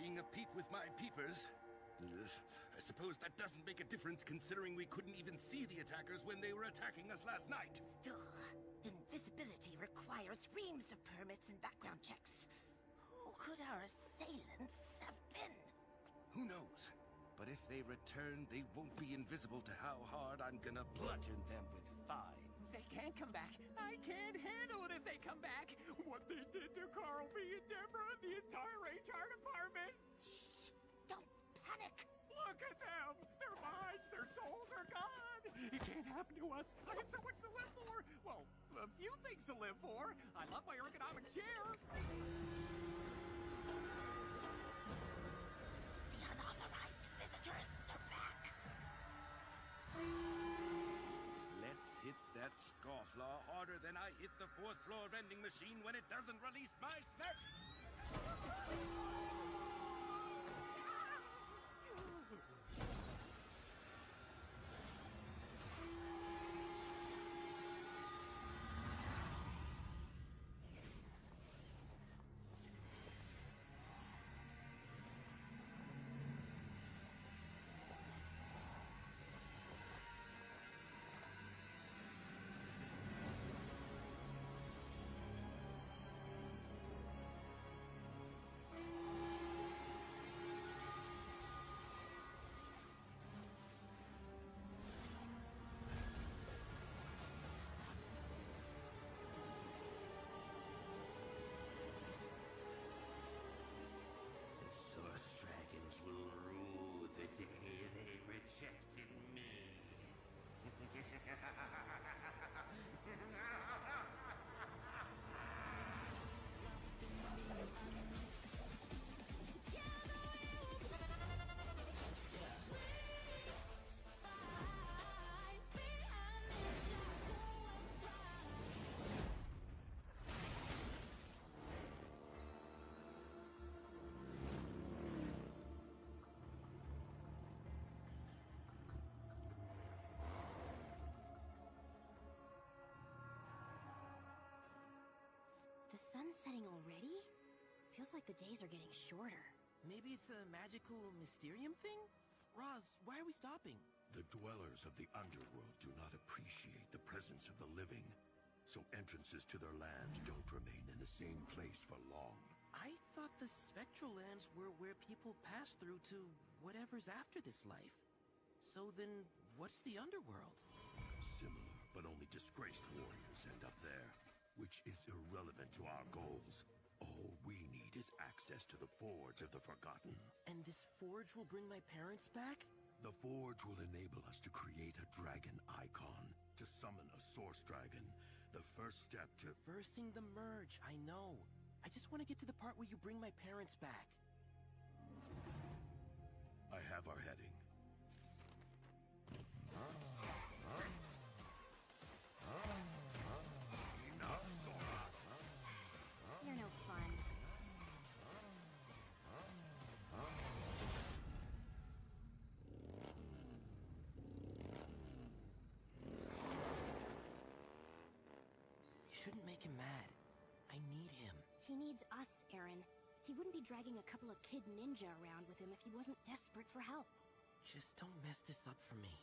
seeing a peep with my peepers. I suppose that doesn't make a difference considering we couldn't even see the attackers when they were attacking us last night. Ugh. Invisibility requires reams of permits and background checks. Who could our assailants have been? Who knows? But if they return, they won't be invisible to how hard I'm gonna bludgeon them with fines. They can't come back. I can't handle it if they come back. What they did to Carl, me, and Deborah, and the entire HR department. Shh! Don't panic! Look at them! Their minds, their souls are gone! It can't happen to us. I have so much to live for. Well, a few things to live for. I love my ergonomic chair. The unauthorized visitors are back! Let's hit that scofflaw harder than I hit the 4th floor vending machine when it doesn't release my snacks! Source dragons will rue the day they rejected me. The sun's setting already? Feels like the days are getting shorter. Maybe it's a magical mysterium thing? Roz, why are we stopping? The dwellers of the underworld do not appreciate the presence of the living, so entrances to their land don't remain in the same place for long. I thought the spectral lands were where people pass through to whatever's after this life. So then, what's the underworld? Similar, but only disgraced warriors end up there, which is irrelevant to our goals. All we need is access to the Forge of the Forgotten. And this forge will bring my parents back? The Forge will enable us to create a dragon icon, to summon a source dragon. The first step to... Reversing the merge, I know. I just want to get to the part where you bring my parents back. I have our heading. Enough, Sora! You're no fun. You shouldn't make him mad. I need him. He needs us, Aaron. He wouldn't be dragging a couple of kid ninja around with him if he wasn't desperate for help. Just don't mess this up for me.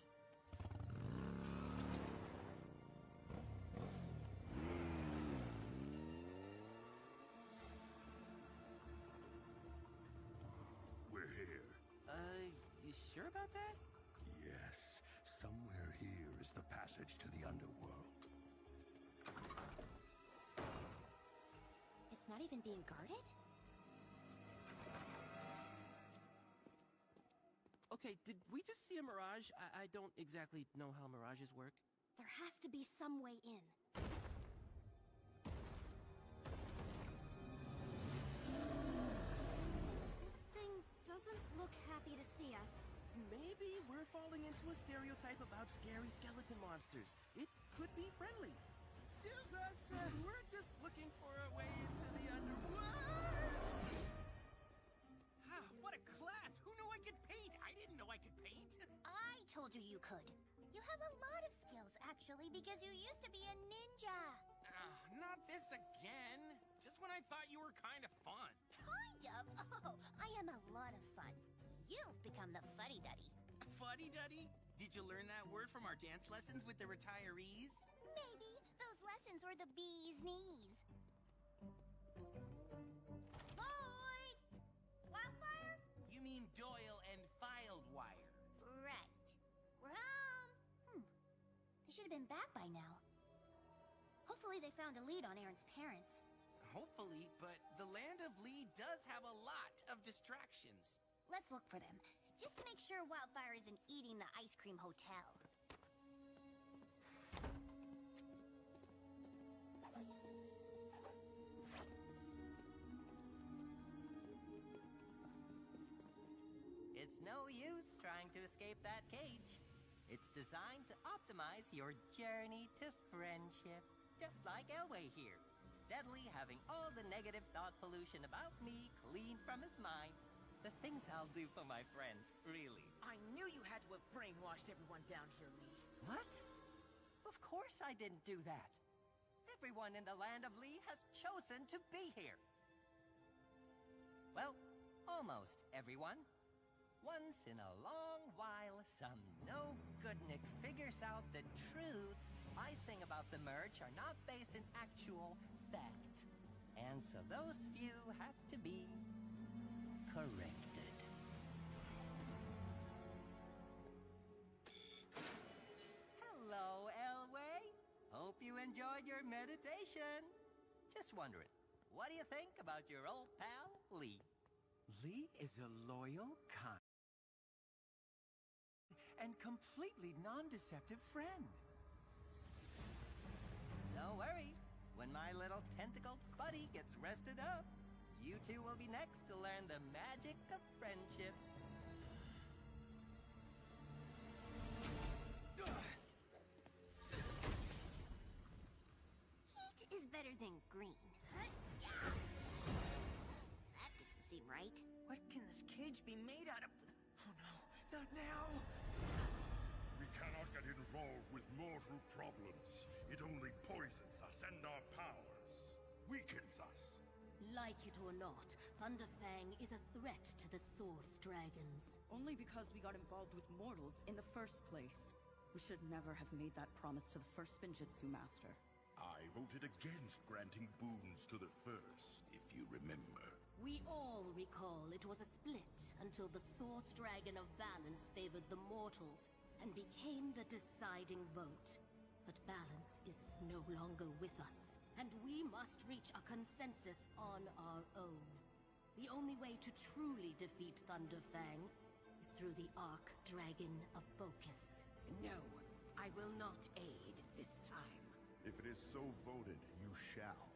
We're here. You sure about that? Yes, somewhere here is the passage to the underworld. It's not even being guarded? Okay, did we just see a mirage? I don't exactly know how mirages work. There has to be some way in. This thing doesn't look happy to see us. Maybe we're falling into a stereotype about scary skeleton monsters. It could be friendly. Excuse us, we're just looking for a way into the underworld. Ah, what a class! Who knew I could paint? I didn't know I could paint. I told you you could. You have a lot of skills, actually, because you used to be a ninja. Not this again. Just when I thought you were kind of fun. Kind of. Oh, I am a lot of fun. You've become the fuddy-duddy. Fuddy-duddy? Did you learn that word from our dance lessons with the retirees? Maybe. Those lessons were the bee's knees. Lloyd! Wildfire? You mean Doyle and Filed Wire. Right. We're home. They should have been back by now. Hopefully they found a lead on Aaron's parents. Hopefully, but the land of Lee does have a lot of distractions. Let's look for them, just to make sure Wildfire isn't eating the ice cream hotel. It's no use trying to escape that cage. It's designed to optimize your journey to friendship. Just like Elway here, steadily having all the negative thought pollution about me cleaned from his mind. The things I'll do for my friends, really. I knew you had to have brainwashed everyone down here, Lee. What? Of course I didn't do that. Everyone in the land of Lee has chosen to be here. Well, almost everyone. Once in a long while, some no-goodnik figures out the truths I sing about the merge are not based in actual fact. And so those few have to be corrected. Hello, Elway. Hope you enjoyed your meditation. Just wondering, what do you think about your old pal, Lee? Lee is a loyal, kind, and completely non-deceptive friend. Don't worry. When my little tentacled buddy gets rested up, you two will be next to learn the magic of friendship. Heat is better than green. That doesn't seem right. What can this cage be made out of? Oh no, not now! We cannot get involved with mortal problems. It only poisons us and our powers. Weakens us. Like it or not, Thunderfang is a threat to the Source Dragons. Only because we got involved with mortals in the first place. We should never have made that promise to the first Spinjitzu Master. I voted against granting boons to the first, if you remember. We all recall it was a split until the Source Dragon of Balance favored the mortals and became the deciding vote. But Balance is no longer with us, and we must reach a consensus on our own. The only way to truly defeat Thunderfang is through the Arch-Dragon of Focus. No, I will not aid this time. If it is so voted, you shall,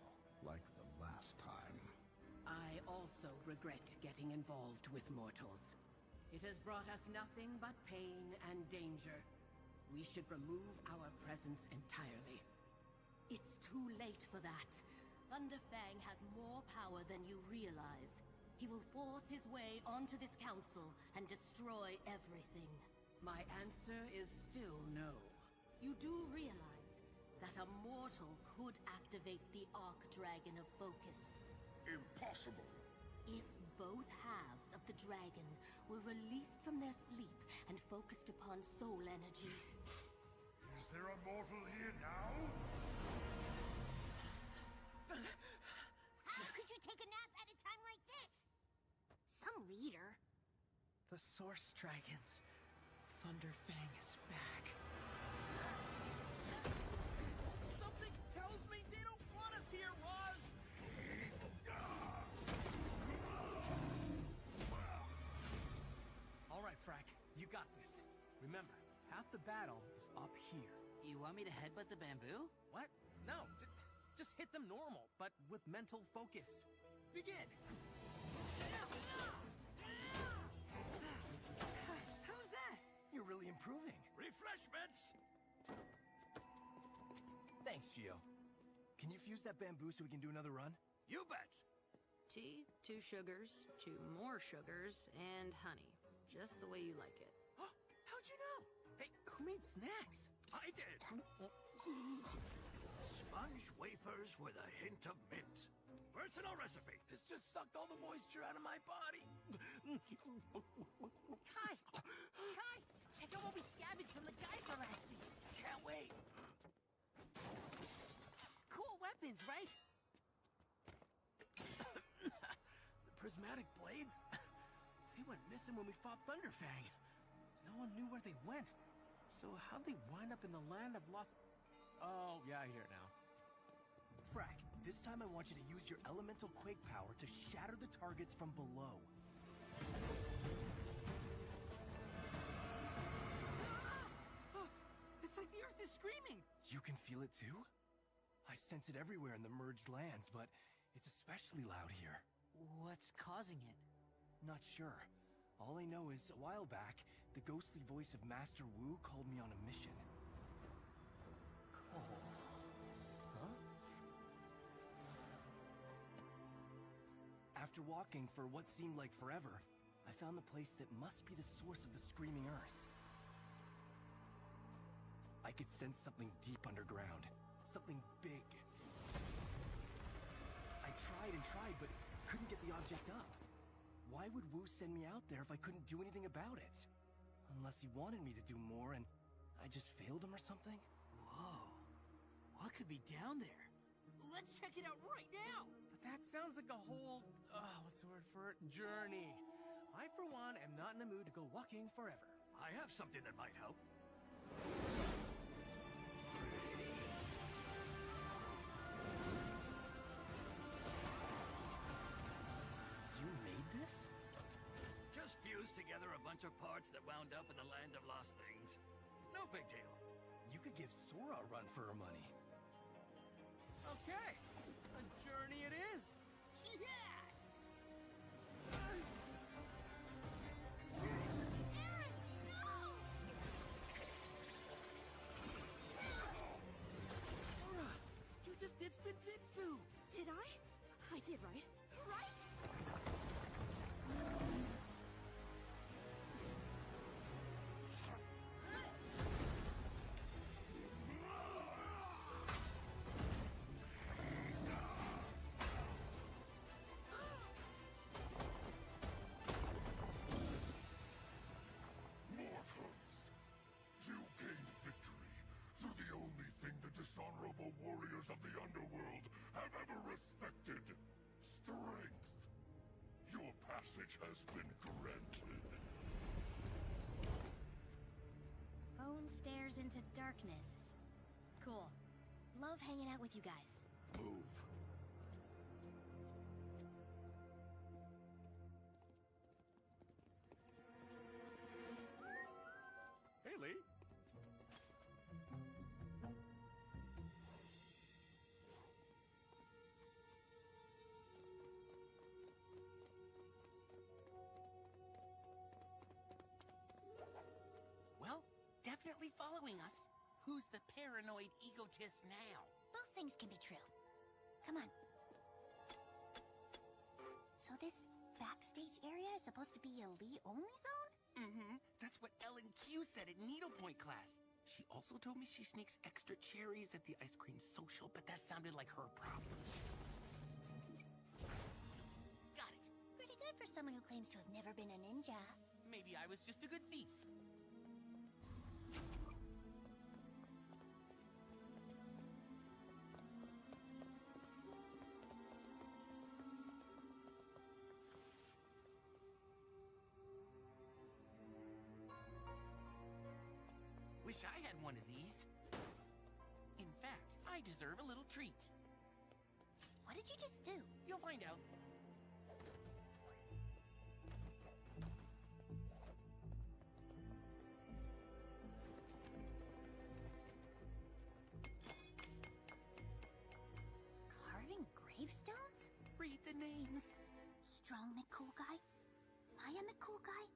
like the last time. I also regret getting involved with mortals. It has brought us nothing but pain and danger. We should remove our presence entirely. It's too late for that. Thunderfang has more power than you realize. He will force his way onto this council and destroy everything. My answer is still no. You do realize that a mortal could activate the Arch-Dragon of Focus. Impossible! If both halves of the dragon were released from their sleep and focused upon soul energy... Is there a mortal here now? How could you take a nap at a time like this? Some leader. The Source Dragons. Thunderfang is back. Something tells me they don't want us here, Roz! All right, Frack, you got this. Remember, half the battle is up here. You want me to headbutt the bamboo? What? No, just hit them normal, but with mental focus. Begin! How's that? You're really improving. Refreshments! Thanks, Gio. Can you fuse that bamboo so we can do another run? You bet! Tea, 2 sugars, 2 more sugars, and honey. Just the way you like it. How'd you know? Hey, who made snacks? I did! Sponge wafers with a hint of mint. Personal recipe. This just sucked all the moisture out of my body. Kai! Kai! Check out what we scavenged from the geyser last week. Can't wait. Cool weapons, right? The prismatic blades? They went missing when we fought Thunderfang. No one knew where they went. So how'd they wind up in the land of lost... Oh, yeah, I hear it now. Frack, this time I want you to use your elemental quake power to shatter the targets from below. It's like the earth is screaming! You can feel it too? I sense it everywhere in the merged lands, but it's especially loud here. What's causing it? Not sure. All I know is, a while back, the ghostly voice of Master Wu called me on a mission. Call? Huh? After walking for what seemed like forever, I found the place that must be the source of the screaming earth. I could sense something deep underground. Something big. I tried, but couldn't get the object up. Why would Wu send me out there if I couldn't do anything about it? Unless he wanted me to do more and I just failed him or something? Whoa. What could be down there? Let's check it out right now! But that sounds like a whole... what's the word for it? Journey. I, for one, am not in the mood to go walking forever. I have something that might help. You made this? Just fused together a bunch of parts that wound up in the land of lost things. No big deal. You could give Sora a run for her money. Okay, a journey it is. Yes! Sora, you just did spinjitzu! Did I? I did, right? Right? Mortals! You gained victory through the only thing the dishonorable warriors of the underworld have ever respected. Strength. Your passage has been granted. Bone stares into darkness. Cool. Love hanging out with you guys. Move. Hey, Lee. Well, definitely following us. Who's the paranoid egotist now? Both things can be true. Come on. So this backstage area is supposed to be a Lee-only zone? Mm-hmm. That's what Ellen Q said at Needlepoint class. She also told me she sneaks extra cherries at the ice cream social, but that sounded like her problem. Got it. Pretty good for someone who claims to have never been a ninja. Maybe I was just a good thief. Wish I had one of these. In fact, I deserve a little treat. What did you just do? You'll find out. Carving gravestones? Read the names. Strong McCool Guy? Maya McCool Guy?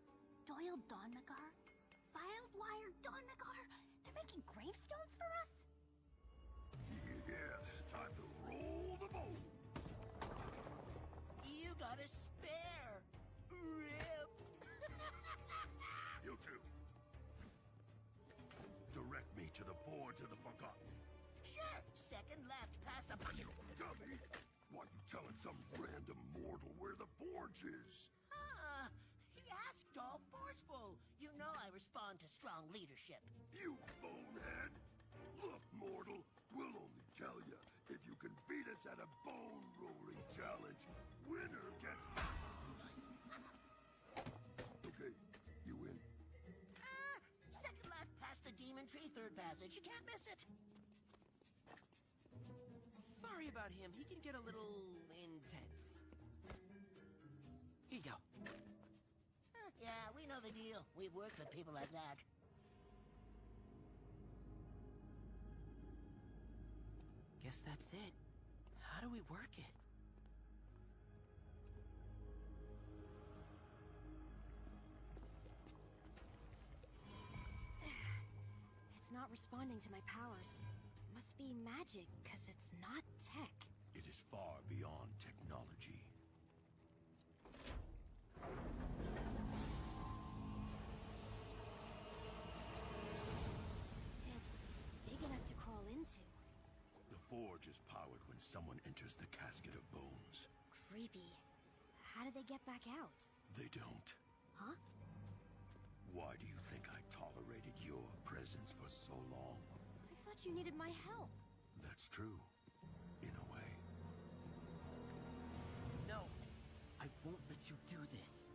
Doyle Don McGar? Filed Wire Don McGar? They're making gravestones for us? Yeah, time to roll the boat. You got a spare. Rip. You two. Direct me to the Forge of the Forgotten. Sure. Second left past the... You dummy. Why you telling some random mortal where the forge is? He asked all forceful. You know I respond to strong leadership. You bonehead! Look, mortal, we'll only tell you if you can beat us at a bone-rolling challenge. Winner gets... Okay, you win. Second left past the demon tree, third passage. You can't miss it. Sorry about him. He can get a little intense. Here you go. Yeah, we know the deal. We've worked with people like that. Guess that's it. How do we work it? It's not responding to my powers. Must be magic, because it's not tech. It is far beyond technology. It's big enough to crawl into. The forge is powered when someone enters the casket of bones. Creepy. How do they get back out? They don't. Huh? Why do you think I tolerated your presence for so long? I thought you needed my help. That's true. In a way. No. I won't let you do this.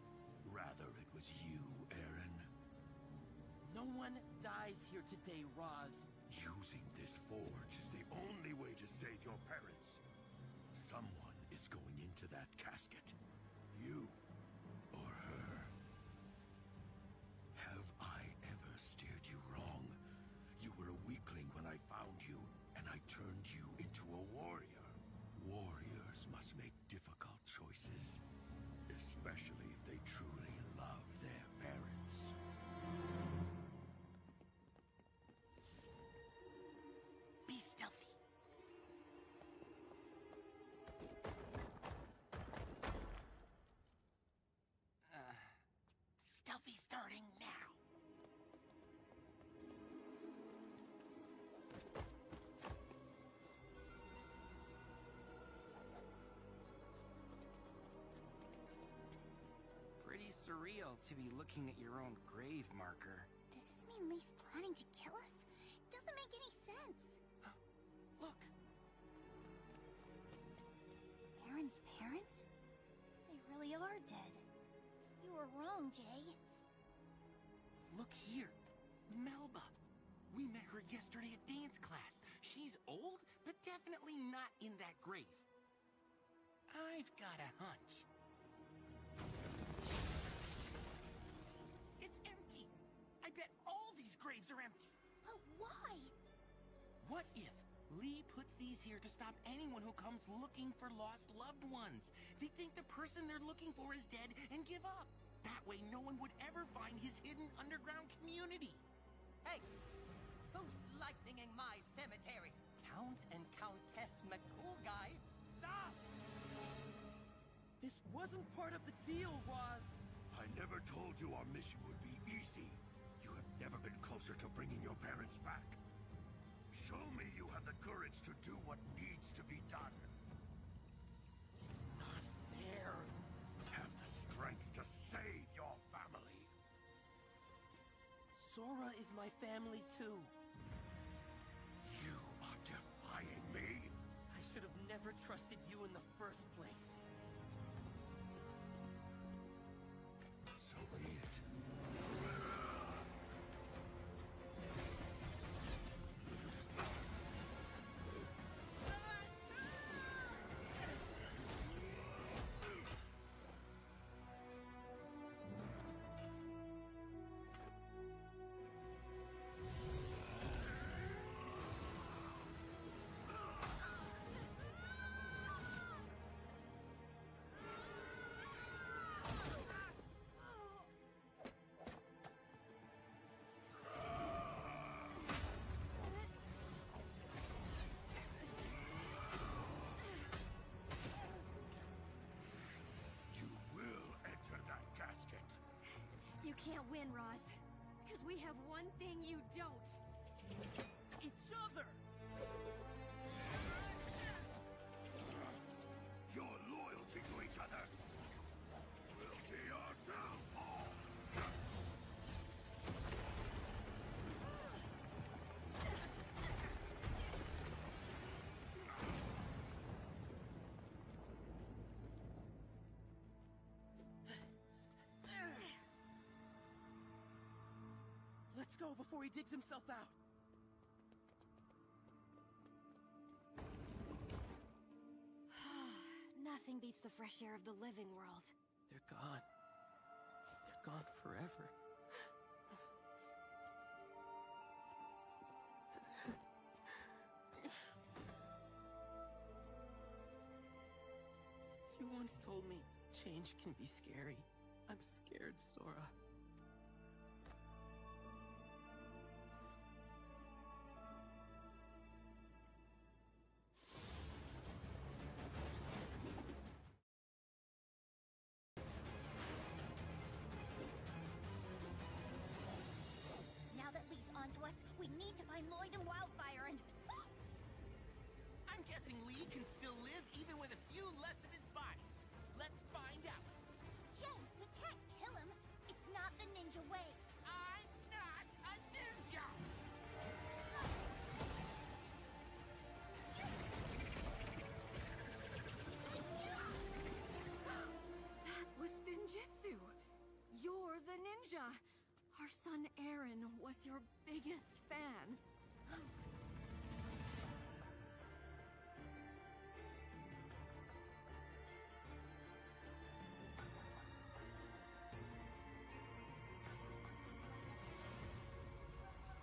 Rather, it was you, Aaron. No one dies here today, Roz. Using this forge is the only way to save your parents. Someone is going into that casket. You or her. Have I ever steered you wrong? You were a weakling when I found you, and I turned you into a warrior. Warriors must make difficult choices, especially if they truly love their parents. Be stealthy. Stealthy starting now. Pretty surreal to be looking at your own grave marker. Does this mean Lee's planning to kill us? Doesn't make any sense. Look! Aaron's parents? They really are dead. You were wrong, Jay. Look here. Melba. We met her yesterday at dance class. She's old, but definitely not in that grave. I've got a hunch. It's empty. I bet all these graves are empty. But why? What if Lee puts these here to stop anyone who comes looking for lost loved ones? They think the person they're looking for is dead and give up. That way no one would ever find his hidden underground community. Hey! Who's lightninging my cemetery? Count and Countess McCool guy? Stop! This wasn't part of the deal, Roz. I never told you our mission would be easy. You have never been closer to bringing your parents back. Show me you have the courage to do what needs to be done. It's not fair. Have the strength to save your family. Sora is my family too. You are defying me. I should have never trusted you in the first place. So be it. You can't win, Roz. Because we have one thing you don't. Each other! Let's go before he digs himself out. Nothing beats the fresh air of the living world. They're gone. They're gone forever. You once told me change can be scary. I'm scared, Sora. Now that Lee's onto us, we need to find Lloyd and Wildfire and... I'm guessing Lee can still live even with a few less of his bodies. Let's find out. Jay, we can't kill him. It's not the ninja way. I'm not a ninja! That was Spinjitzu! You're the ninja! Our son Aaron was your biggest fan.